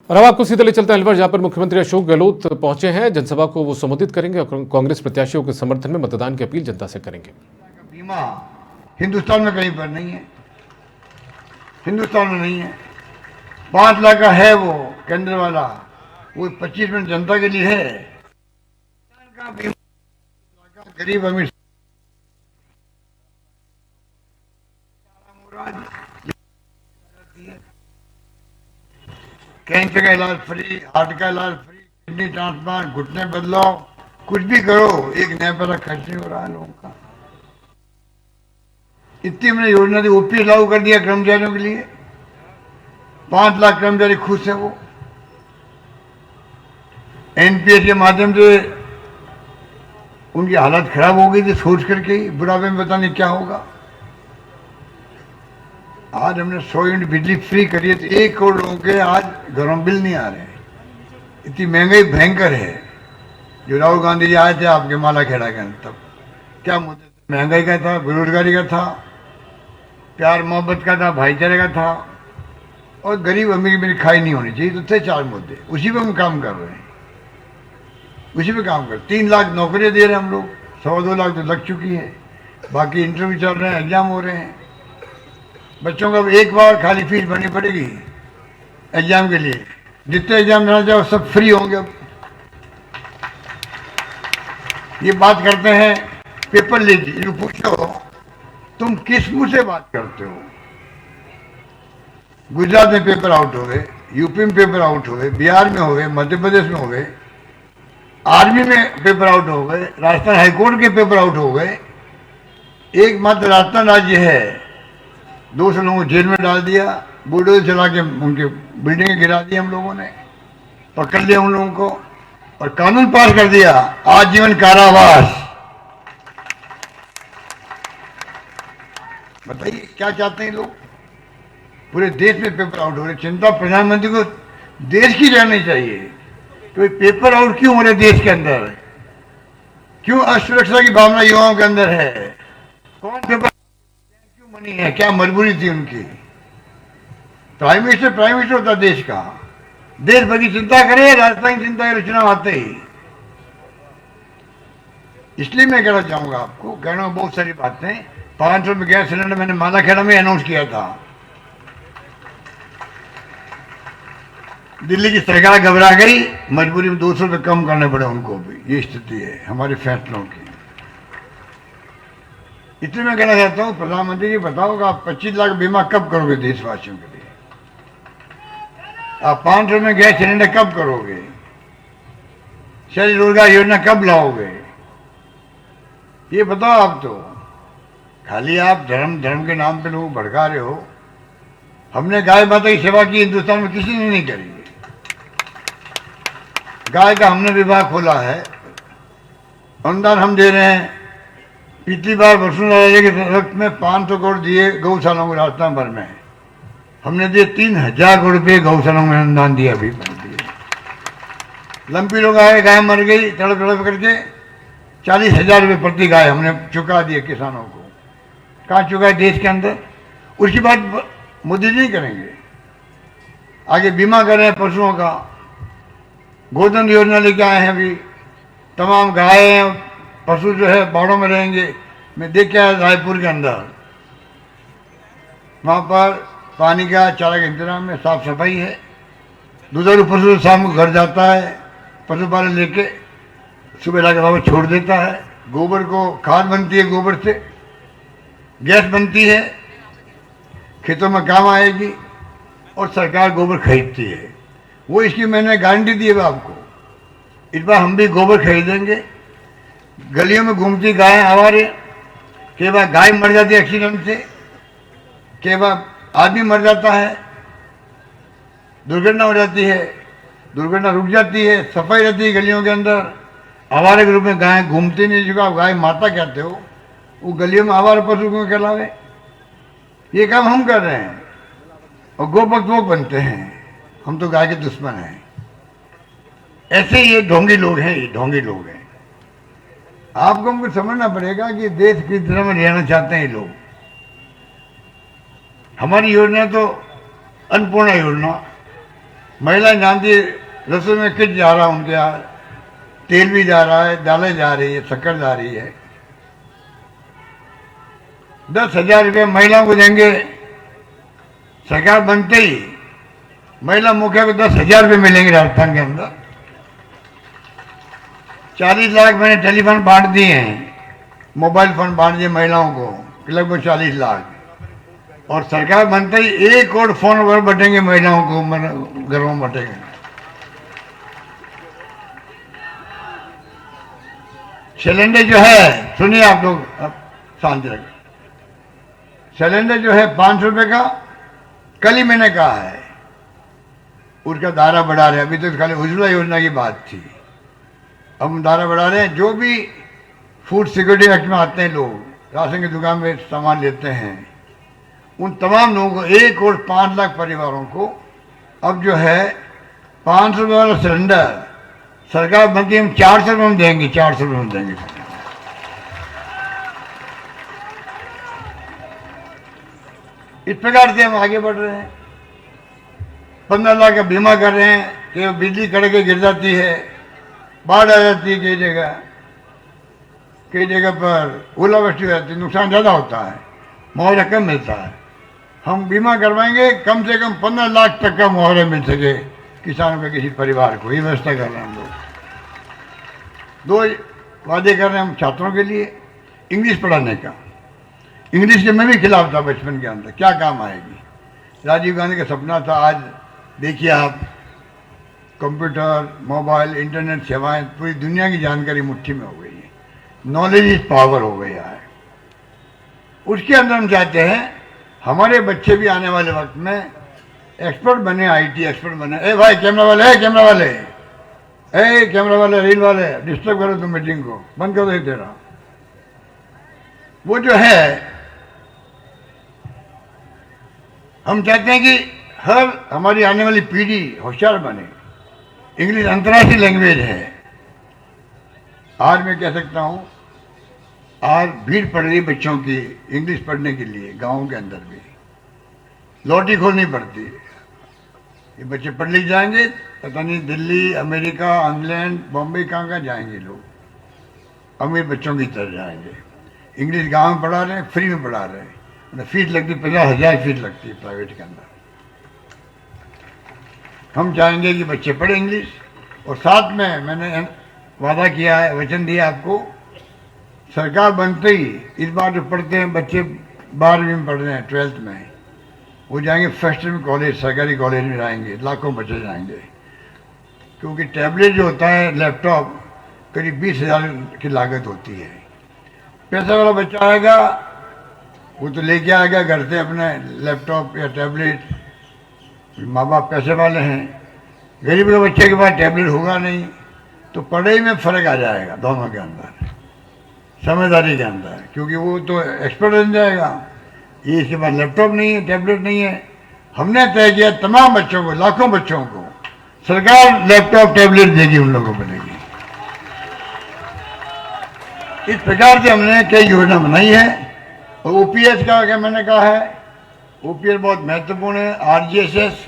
और अब आपको सीधे ले चलते हैं अलवर, जहां पर मुख्यमंत्री अशोक गहलोत पहुंचे हैं। जनसभा को वो संबोधित करेंगे और कांग्रेस प्रत्याशियों के समर्थन में मतदान की अपील जनता से करेंगे। बीमा हिंदुस्तान में कहीं पर नहीं है, हिंदुस्तान में नहीं है। 5 लाख का है वो केंद्र वाला, वो 25 मिनट जनता के लिए है। का बीमा गरीब अमीर कैंसर का इलाज फ्री, हार्ट का इलाज फ्री, किडनी ट्रांसप्लांट, घुटने बदलाव, कुछ भी करो, एक नया पैसा खर्च नहीं हो रहा है लोगों का। इतनी हमने योजना दी, ओपीएस लागू कर दिया कर्मचारियों के लिए। 5 लाख कर्मचारी खुश है वो। एनपीएस के माध्यम से उनकी हालत खराब हो गई थी, सोच करके ही बुढ़ापे में पता नहीं क्या होगा। आज हमने 100 यूनिट बिजली फ्री करी है, तो 1 करोड़ लोगों के आज घरों में बिल नहीं आ रहे। इतनी महंगाई भयंकर है। जो राहुल गांधी जी आए थे आपके माला खेड़ा के अंदर, तब क्या मुद्दे थे? महंगाई का था, बेरोजगारी का था, प्यार मोहब्बत का था, भाईचारे का था, और गरीब अमीर में खाई नहीं होनी चाहिए। तो थे 4 मुद्दे, उसी पे हम काम कर रहे हैं, उसी पे काम कर। 3 लाख नौकरियां दे रहे हैं हम लोग, 1.25 लाख तो लग चुकी है, बाकी इंटरव्यू चल रहे हैं, एग्जाम हो रहे हैं। बच्चों को एक बार खाली फीस भरनी पड़ेगी एग्जाम के लिए, जितने एग्जाम देना चाहो सब फ्री होंगे। अब ये बात करते हैं पेपर लीक, जो पूछो तुम किस मुंह से बात करते हो। गुजरात में पेपर आउट हो गए, यूपी में पेपर आउट हो गए, बिहार में हो गए, मध्य प्रदेश में हो गए, आर्मी में पेपर आउट हो गए, राजस्थान हाईकोर्ट के पेपर आउट हो गए। एकमात्र राजस्थान राज्य है, 200 लोगों को जेल में डाल दिया, बुलडोजर चला के उनके बिल्डिंगें गिरा दी हम लोगों ने, पकड़ लिया उन लोगों को और कानून पास कर दिया, आजीवन कारावास। बताइए क्या चाहते हैं लोग। पूरे देश में पेपर आउट हो रहे। चिंता प्रधानमंत्री को देश की रहनी चाहिए कि पेपर आउट क्यों हो रहे देश के अंदर, क्यों असुरक्षा की भावना युवाओं के अंदर है, कौन पेपर क्यों बनी है, क्या मजबूरी थी उनकी। प्राइम मिनिस्टर होता देश का, देश भर की चिंता करे, राजस्थान की चिंता करे चुनाव आते ही। इसलिए मैं कहना चाहूंगा आपको, कहना बहुत सारी बातें। 500 में गैस सिलेंडर मैंने मालाखेड़ा में अनाउंस किया था। दिल्ली की सरकार घबरा गई, मजबूरी में 200 रुपये कम करने पड़े उनको भी। ये स्थिति है हमारे फैसलों की। इसलिए मैं कहना चाहता हूं, प्रधानमंत्री जी बताओ कि आप 25 लाख बीमा कब करोगे देशवासियों के लिए? आप 500 में गैस सिलेंडर कब करोगे? शहरी रोजगार योजना कब लाओगे? ये बताओ। आप तो खाली आप धर्म के नाम पे लोग भड़का रहे हो। हमने गाय माता की सेवा की, हिंदुस्तान में किसी ने नहीं करी। गाय का हमने विभाग खोला है, अनुदान हम दे रहे हैं। पिछली बार वसुंधरा के वक्त में 500 करोड़ दिए गौशालाओं को राजस्थान भर में। हमने दिए 3000 करोड़ रुपये गौशालाओं में अनुदान दिया। अभी लंपी लोग आए, गाय मर गई तड़प तड़प करके, 40,000 रुपये प्रति गाय हमने चुका दिए किसानों को। कहाँ चुका है देश के अंदर? उसकी बात मोदी जी नहीं करेंगे। आगे बीमा कर रहे हैं पशुओं का, गोधन योजना लेके आए हैं। अभी तमाम गाय पशु जो है बाड़ों में रहेंगे। मैं देख के आया रायपुर के अंदर, वहाँ पर पानी का, चारा का इंतजाम है, साफ सफाई है। दुधारू पशु शाम को घर जाता है, पशुपालन लेके सुबह लाके वापस छोड़ देता है। गोबर को खाद बनती है, गोबर से गैस बनती है, खेतों में काम आएगी, और सरकार गोबर खरीदती है। वो इसकी मैंने गारंटी दी है आपको। इस बार हम भी गोबर खरीदेंगे। गलियों में घूमती गायें आवारे, कई बार गाय मर जाती है एक्सीडेंट से, कई बार आदमी मर जाता है, दुर्घटना हो जाती है, दुर्घटना रुक जाती है, सफाई रहती है गलियों के अंदर। आवारे के रूप में गायें घूमती नहीं, जिसको आप गाय माता कहते हो, वो गलियों में आवारा पशु क्यों कहलावे? ये काम हम कर रहे हैं, और गोभक्त वो बनते हैं। हम तो गाय के दुश्मन हैं। ऐसे ये ढोंगी लोग हैं, ये ढोंगी लोग हैं। आपको हमको समझना पड़ेगा कि देश किस तरह में रहना चाहते हैं ये लोग। हमारी योजना तो अन्नपूर्णा योजना, महिलाएं जानती है, रसोई में किट जा रहा है उनके यहाँ, तेल भी जा रहा है, दालें जा रही है, शक्कर जा रही है। 10,000 रुपये महिलाओं को देंगे, सरकार बनते ही महिला मुखिया को 10,000 रुपये मिलेंगे राजस्थान के अंदर। 40 लाख मैंने टेलीफोन बांट दिए हैं, मोबाइल फोन बांट दिए महिलाओं को, लगभग 40 लाख। और सरकार बनते ही 1 करोड़ फोन नंबर बटेंगे महिलाओं को, घरों में बटेंगे। सिलेंडर जो है, सुनिए आप लोग, अब शांत रखें। सिलेंडर जो है 500 रुपये का, कल ही मैंने कहा है, उसका दायरा बढ़ा रहे हैं। अभी तो खाली उज्ज्वला योजना की बात थी, अब हम दायरा बढ़ा रहे हैं। जो भी फूड सिक्योरिटी एक्ट में आते हैं लोग, राशन की दुकान में सामान लेते हैं, उन तमाम लोगों को 1 करोड़ 5 लाख परिवारों को अब जो है 500 रुपये वाला सिलेंडर सरकार बनती है, हम 400 रुपये में देंगे, 400 रुपये में देंगे। इस प्रकार से हम आगे बढ़ रहे हैं। 15 लाख का बीमा कर रहे हैं कि बिजली कड़क के गिर जाती है, बाढ़ आ जाती है, कई जगह पर ओलावृष्टि हो जाती है, नुकसान ज़्यादा होता है, मुआवजा कम मिलता है। हम बीमा करवाएंगे, कम से कम 15 लाख तक का मुआवजा मिल सके किसानों के किसी परिवार को, ये व्यवस्था कर रहे हैं हम लोग। 2 वादे कर रहे हैं हम छात्रों के लिए, इंग्लिश पढ़ाने का। इंग्लिश के मैं भी खिलाफ था बचपन के अंदर, क्या काम आएगी। राजीव गांधी का सपना था, आज देखिए आप, कंप्यूटर, मोबाइल, इंटरनेट सेवाएं, पूरी दुनिया की जानकारी मुट्ठी में हो गई है। नॉलेज इज पावर हो गया है। उसके अंदर हम चाहते हैं हमारे बच्चे भी आने वाले वक्त में एक्सपर्ट बने, आईटी एक्सपर्ट बने। ए भाई कैमरा वाले, कैमरा वाले, ए कैमरा वाले, रील वाले, डिस्टर्ब करो तुम मीटिंग को, बंद कर दो तेरा। वो जो है, हम चाहते हैं कि हर हमारी आने वाली पीढ़ी होशियार बने। इंग्लिश अंतर्राष्ट्रीय लैंग्वेज है। आज मैं कह सकता हूं, आज भीड़ पड़ रही बच्चों की इंग्लिश पढ़ने के लिए, गांवों के अंदर भी लॉटरी खोलनी पड़ती है। ये बच्चे पढ़ लिख जाएंगे, पता नहीं दिल्ली, अमेरिका, इंग्लैंड, बॉम्बे कहाँ जाएंगे लोग, अमीर बच्चों की तरह जाएंगे। इंग्लिश गांव में पढ़ा रहे हैं, फ्री में पढ़ा रहे हैं, फीस लगती 50,000 फीस लगती है प्राइवेट के अंदर। हम चाहेंगे कि बच्चे पढ़े इंग्लिश, और साथ में मैंने वादा किया है, वचन दिया आपको, सरकार बनते ही इस बार जो पढ़ते हैं बच्चे 12वीं में पढ़ रहे हैं, 12th में, वो जाएंगे फर्स्ट में कॉलेज, सरकारी कॉलेज में जाएंगे, लाखों बच्चे जाएंगे। क्योंकि टैबलेट जो होता है, लैपटॉप, करीब 20,000 की लागत होती है। पैसा वाला बच्चा आएगा, वो तो लेके आएगा घर से अपने लैपटॉप या टैबलेट, माँ बाप पैसे वाले हैं। गरीब के बच्चे के पास टैबलेट होगा नहीं, तो पढ़ाई में फर्क आ जाएगा दोनों के अंदर, समझदारी के अंदर, क्योंकि वो तो एक्सपर्ट बन जाएगा। ये इसके पास लैपटॉप नहीं है, टैबलेट नहीं है। हमने तय किया तमाम बच्चों को, लाखों बच्चों को सरकार लैपटॉप टैबलेट देगी, उन लोगों को मिलेगी। इस प्रकार से हमने कई योजना बनाई है। और ओपीएस का क्या मैंने कहा है, ओपीएस बहुत महत्वपूर्ण है। आरजीएसएस,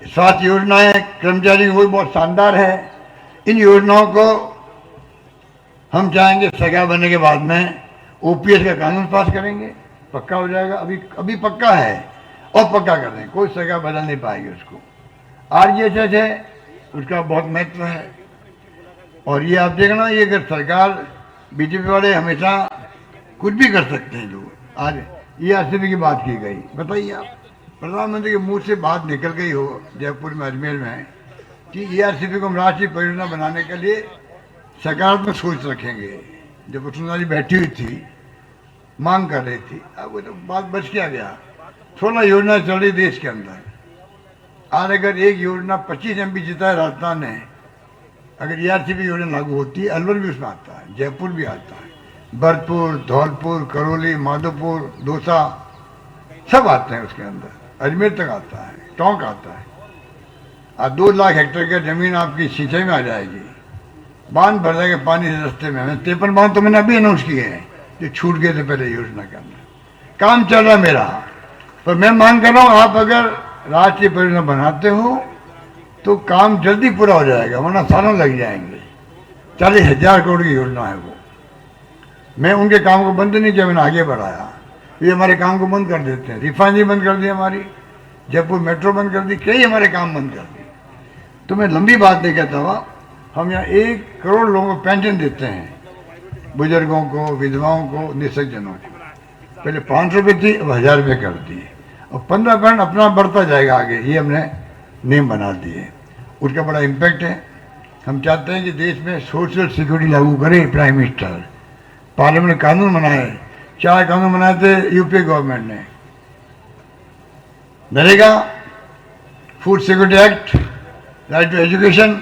स्वास्थ्य योजनाएं कर्मचारी वो बहुत शानदार है। इन योजनाओं को हम चाहेंगे सरकार बनने के बाद में ओपीएस का कानून पास करेंगे, पक्का हो जाएगा। अभी पक्का है और पक्का कर देंगे, कोई सरकार बदल नहीं पाएगी उसको। आरजीएसएस है, उसका बहुत महत्व है। और ये आप देखना, ये अगर सरकार, बीजेपी वाले हमेशा कुछ भी कर सकते हैं लोग। आज ईआरसीपी की बात की गई, बताइए आप, प्रधानमंत्री के मुंह से बात निकल गई हो जयपुर में, अजमेर में, कि ईआरसीपी को हम राष्ट्रीय परियोजना बनाने के लिए सकारात्मक सोच रखेंगे। जब वसुंधरा जी बैठी हुई थी, मांग कर रही थी, अब वो तो बात बच क्या गया। 16 योजना चल रही देश के अंदर। आज अगर एक योजना 25 MP जीता है राजस्थान ने, अगर ईआरसीपी योजना लागू होती है, अलवर भी उसमें आता है, जयपुर भी आता है, भरतपुर, धौलपुर, करौली, माधोपुर, दौसा, सब आते हैं उसके अंदर, अजमेर तक आता है, टोंक आता है। आज 2 लाख हेक्टेयर की जमीन आपकी सिंचाई में आ जाएगी, बांध भर जाएगा पानी से रास्ते में। 53 बांध तो मैंने अभी अनाउंस किए हैं जो छूट गए थे पहले योजना के अंदर। काम चल रहा है मेरा, पर मैं मांग कर रहा हूँ, आप अगर राष्ट्रीय परियोजना बनाते हो तो काम जल्दी पूरा हो जाएगा, वरना सालों लग जाएंगे। 40,000 करोड़ की योजना है वो। मैं उनके काम को बंद नहीं किया, मैंने आगे बढ़ाया। ये हमारे काम को बंद कर देते हैं, रिफाइनरी बंद कर दी हमारी, जयपुर मेट्रो बंद कर दी, कई हमारे काम बंद कर दिए। तो मैं लंबी बात नहीं कहता हुआ, हम यहाँ 1 करोड़ लोगों को पेंशन देते हैं, बुजुर्गों को, विधवाओं को, निःसज्जनों को। पहले 500 रुपये थी, अब 1000 रुपये कर दिए, और 15% अपना बढ़ता जाएगा आगे, ये हमने नियम बना दिए। उसका बड़ा इम्पैक्ट है। हम चाहते हैं कि देश में सोशल सिक्योरिटी लागू करे प्राइम मिनिस्टर, पार्लियामेंट ने कानून बनाए, 4 कानून बनाए थे यूपी गवर्नमेंट ने, NREGA, food security act, right to education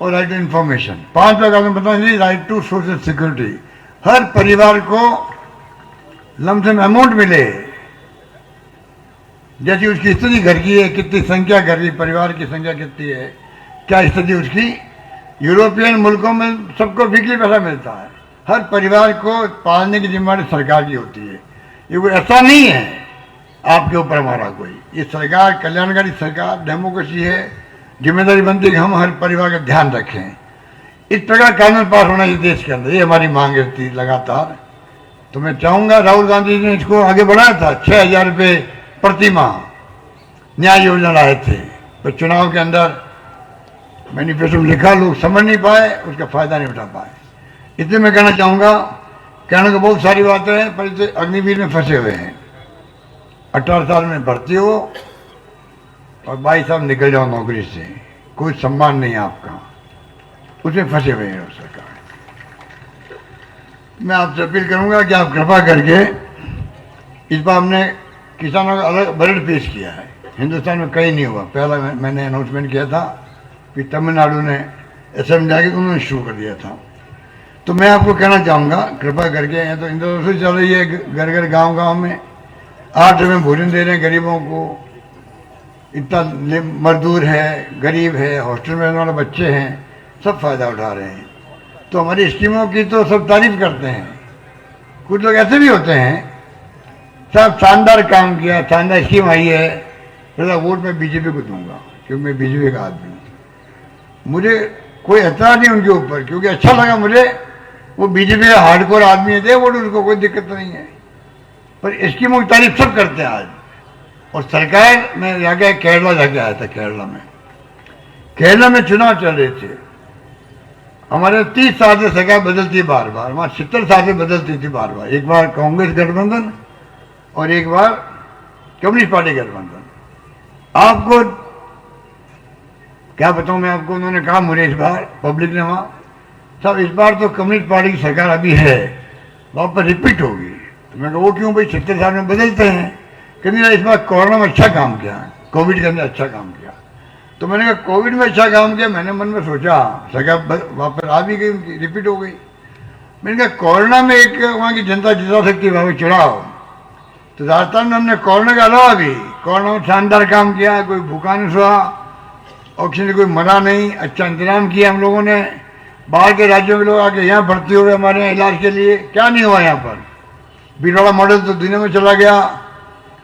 और राइट टू इंफॉर्मेशन। 5 कानून बना दिए, राइट टू सोशल सिक्योरिटी। हर परिवार को लमसम अमाउंट मिले, जैसी उसकी स्थिति घर की है, कितनी संख्या घर की, परिवार की संख्या कितनी है, क्या स्थिति उसकी। यूरोपियन मुल्कों में सबको वीकली पैसा मिलता है, हर परिवार को पालने की जिम्मेदारी सरकार की होती है। ये कोई ऐसा नहीं है आपके ऊपर हमारा कोई, ये सरकार कल्याणकारी सरकार, डेमोक्रेसी है, जिम्मेदारी बनती है कि हम हर परिवार का ध्यान रखें। इस प्रकार कानून पास होना चाहिए देश के अंदर, ये हमारी मांग रहती है लगातार। तो मैं चाहूँगा, राहुल गांधी ने इसको आगे बढ़ाया था, 6,000 रुपये प्रति माह न्याय योजना लाए थे, पर चुनाव के अंदर मैनिफेस्टो में लिखा, लोग समझ नहीं पाए, उसका फायदा नहीं उठा पाए। इसलिए मैं कहना चाहूँगा, कहने को बहुत सारी बातें हैं, पर इसे अग्निवीर में फंसे हुए हैं। 18 साल में भर्ती हो और 22 साल निकल जाओ नौकरी से, कोई सम्मान नहीं है आपका, उसमें फंसे हुए हैं सरकार। मैं आपसे अपील करूंगा कि आप कृपा करके, इस बार हमने किसानों का अलग बजट पेश किया है, हिंदुस्तान में कहीं नहीं हुआ। पहला मैंने अनाउंसमेंट किया था कि तमिलनाडु ने असेंबली जाके उन्होंने शुरू कर दिया था। तो मैं आपको कहना चाहूँगा, कृपा करके, यहाँ तो इंद्रधनुष चल रही है घर घर गांव में, 8 रुपये में भोजन दे रहे हैं गरीबों को। इतना मजदूर है, गरीब है, हॉस्टल में रहने वाले बच्चे हैं, सब फायदा उठा रहे हैं। तो हमारी स्कीमों की तो सब तारीफ करते हैं। कुछ लोग ऐसे भी होते हैं, सब शानदार काम किया, शानदार स्कीम आई है, फिर वोट मैं बीजेपी को दूंगा क्योंकि मैं बीजेपी का आदमी हूँ। मुझे कोई एतराज नहीं उनके ऊपर, क्योंकि अच्छा लगा मुझे, वो बीजेपी का हार्डकोर आदमी है, दे वोट उनको, कोई दिक्कत नहीं है। पर स्कीमों की तारीफ सब करते हैं आज। और सरकार, मैं जाके केरला जाके आया था, केरला में चुनाव चल रहे थे। हमारे 30 साल से सरकार बदलती है बार बार, वहाँ 70 साल से बदलती थी बार बार, एक बार कांग्रेस गठबंधन और एक बार कम्युनिस्ट पार्टी गठबंधन। आपको क्या बताऊं मैं आपको, उन्होंने कहा मुझे इस बार पब्लिक ने वहाँ, सब इस बार तो कम्युनिस्ट पार्टी की सरकार अभी है, वापस रिपीट होगी। तो मैं कहा वो क्यों भाई, 70 साल में बदलते हैं। कहते इस बार कोरोना में अच्छा काम किया, कोविड के अंदर अच्छा काम किया। तो मैंने कहा कोविड में अच्छा काम किया, मैंने मन में सोचा सरकार वापस आ भी गई उनकी, रिपीट हो गई। मैंने कहा कोरोना में एक वहाँ की जनता जिता सकती है वहाँ चुनाव, तो राजस्थान में हमने कोरोना के अलावा भी कोरोना में शानदार काम किया, कोई भूखा नहीं सोआ, ऑक्सीजन से कोई मरा नहीं, अच्छा इंतजाम किया हम लोगों ने। बाहर के राज्यों के लोग आके यहाँ भर्ती हुए हमारे यहाँ इलाज के लिए, क्या नहीं हुआ यहाँ पर। बीरवाड़ा मॉडल तो दुनिया में चला गया,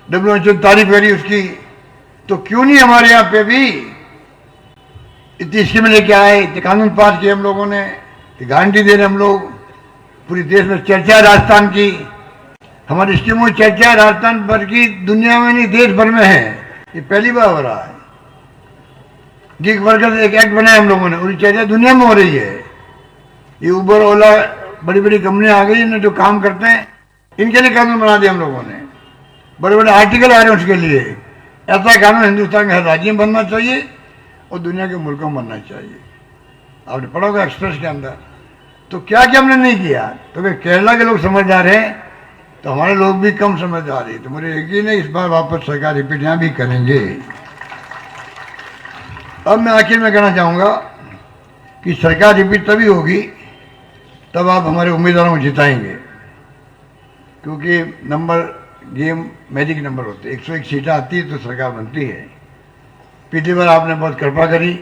WHO तारीफ करी उसकी, तो क्यों नहीं हमारे यहाँ पे भी इतनी स्कीम लेके आए, इतने कानून पास किए हम लोगों ने, गारंटी दे रहे हम लोग। पूरी देश में चर्चा है राजस्थान की, हमारी स्कीमों की चर्चा राजस्थान भर की, दुनिया में नहीं देश भर में है, ये पहली बार हो रहा है। गिग वर्कर एक एक्ट बनाया हम लोगों ने, उसकी चर्चा दुनिया में हो रही है। ये उबर ओला बड़ी बड़ी कंपनियां आ गई ना जो काम करते हैं, इनके लिए कानून बना दिया हम लोगों ने, बड़े बड़े आर्टिकल आ रहे हैं उसके लिए। ऐसा कानून हिंदुस्तान के हर राज्य में बनना चाहिए और दुनिया के मुल्कों में बनना चाहिए। आपने पढ़ा होगा एक्सप्रेस के अंदर। तो क्या क्या हमने नहीं किया, तो अगर केरला के लोग समझदार हैं तो हमारे लोग भी कम समझदार है। तो मुझे यकीन है इस बार वापस सरकार रिपीट यहाँ भी करेंगे। अब मैं आखिर में कहना चाहूँगा कि सरकार रिपीट तभी होगी तब आप हमारे उम्मीदवारों को जिताएंगे, क्योंकि नंबर गेम मैजिक नंबर होते हैं। 101 सीटें आती है तो सरकार बनती है। पिछली बार आपने बहुत कृपा करी,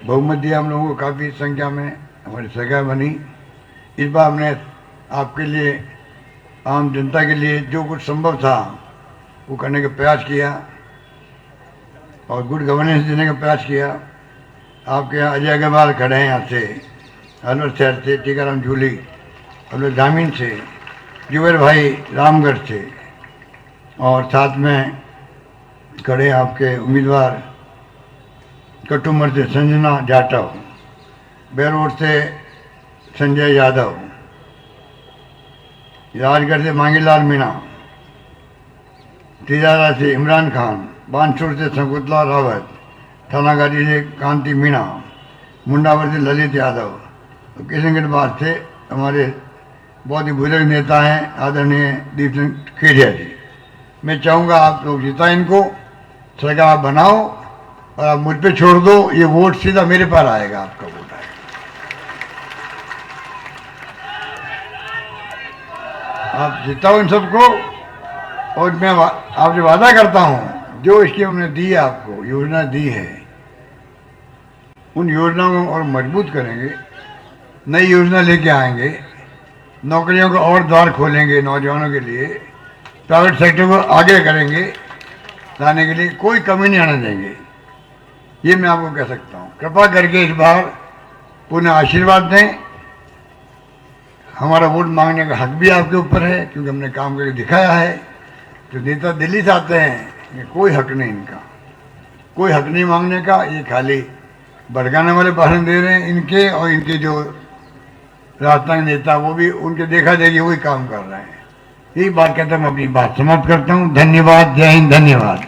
बहुमत दिया हम लोगों को, काफ़ी संख्या में हमारी सरकार बनी। इस बार हमने आपके लिए, आम जनता के लिए जो कुछ संभव था वो करने का प्रयास किया और गुड गवर्नेंस देने का प्रयास किया। आपके यहाँ अजय अग्रवाल खड़े हैं, यहाँ से अलवर शहर से, टीकाराम जूली अलवर ग्रामीण से, जुबेर भाई रामगढ़ से, और साथ में खड़े आपके उम्मीदवार कटुमर से संजना जाटव, बेरोड से संजय यादव, राजगढ़ से मांगीलाल मीणा, तिजारा से इमरान खान, बानसूर से शकुंतला रावत, थानागाजी से कांति मीणा, मुंडावर से ललित यादव, और किशनगढ़ बाग से हमारे बहुत ही बुजुर्ग नेता हैं आदरणीय दीप सिंह खेड़िया जी। मैं चाहूँगा आप लोग जिताएं इनको, सरकार बनाओ और आप मुझ पे छोड़ दो, ये वोट सीधा मेरे पास आएगा, आपका वोट आएगा। आप जिताओ इन सबको, और मैं आपसे वादा करता हूँ जो स्कीम हमने दी है, आपको योजना दी है, उन योजनाओं को और मजबूत करेंगे, नई योजना लेके आएंगे, नौकरियों का और द्वार खोलेंगे नौजवानों के लिए, प्राइवेट सेक्टर को आगे करेंगे लाने के लिए, कोई कमी नहीं आने देंगे। ये मैं आपको कह सकता हूँ। कृपा करके इस बार पुनः आशीर्वाद दें। हमारा वोट मांगने का हक भी आपके ऊपर है, क्योंकि हमने काम करके दिखाया है। जो नेता दिल्ली से आते हैं, ये कोई हक नहीं इनका, कोई हक नहीं मांगने का। ये खाली भड़काने वाले भाषण दे रहे हैं इनके, और इनके जो राजस्थान नेता वो भी उनके देखा देखी वही काम कर रहे हैं। यही बात कहते मैं अपनी बात समाप्त करता हूँ। धन्यवाद। जय हिंद। धन्यवाद।